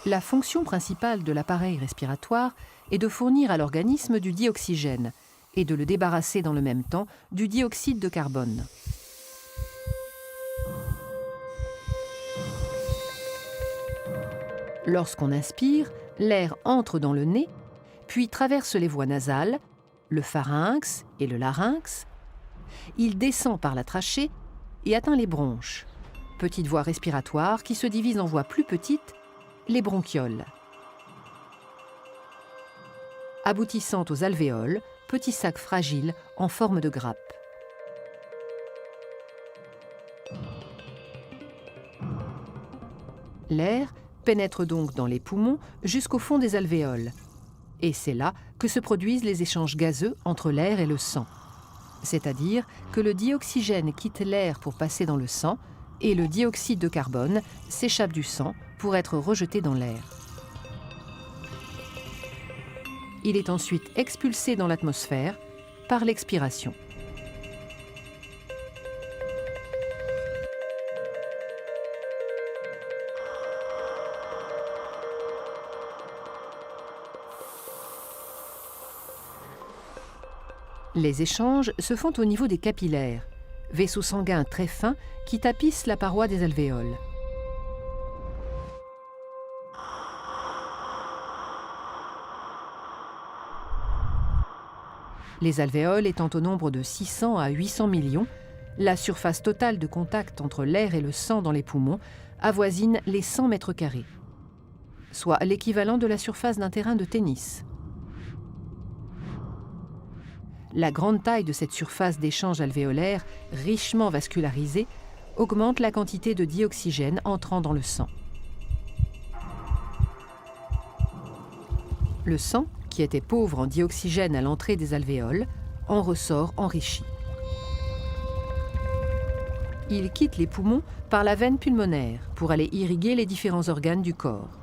La fonction principale de l'appareil respiratoire est de fournir à l'organisme du dioxygène et de le débarrasser dans le même temps du dioxyde de carbone. Lorsqu'on inspire, l'air entre dans le nez, puis traverse les voies nasales, le pharynx et le larynx. Il descend par la trachée et atteint les bronches, petites voies respiratoires qui se divisent en voies plus petites, les bronchioles. Aboutissant aux alvéoles, petits sacs fragiles en forme de grappe. L'air pénètre donc dans les poumons jusqu'au fond des alvéoles. Et c'est là que se produisent les échanges gazeux entre l'air et le sang. C'est-à-dire que le dioxygène quitte l'air pour passer dans le sang et le dioxyde de carbone s'échappe du sang pour être rejeté dans l'air. Il est ensuite expulsé dans l'atmosphère par l'expiration. Les échanges se font au niveau des capillaires, vaisseaux sanguins très fins qui tapissent la paroi des alvéoles. Les alvéoles étant au nombre de 600 à 800 millions, la surface totale de contact entre l'air et le sang dans les poumons avoisine les 100 mètres carrés, soit l'équivalent de la surface d'un terrain de tennis. La grande taille de cette surface d'échange alvéolaire, richement vascularisée, augmente la quantité de dioxygène entrant dans le sang. Le sang, qui était pauvre en dioxygène à l'entrée des alvéoles, en ressort enrichi. Il quitte les poumons par la veine pulmonaire pour aller irriguer les différents organes du corps.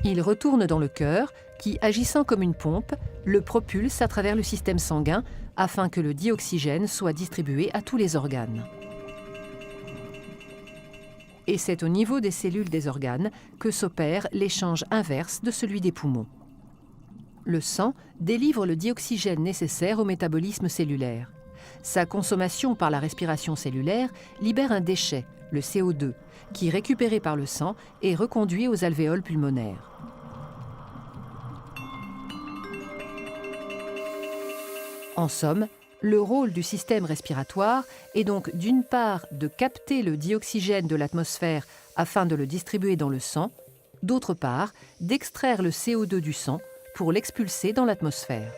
Il retourne dans le cœur qui, agissant comme une pompe, le propulse à travers le système sanguin afin que le dioxygène soit distribué à tous les organes. Et c'est au niveau des cellules des organes que s'opère l'échange inverse de celui des poumons. Le sang délivre le dioxygène nécessaire au métabolisme cellulaire. Sa consommation par la respiration cellulaire libère un déchet, le CO2, qui, récupéré par le sang, est reconduit aux alvéoles pulmonaires. En somme, le rôle du système respiratoire est donc d'une part de capter le dioxygène de l'atmosphère afin de le distribuer dans le sang, d'autre part d'extraire le CO2 du sang pour l'expulser dans l'atmosphère.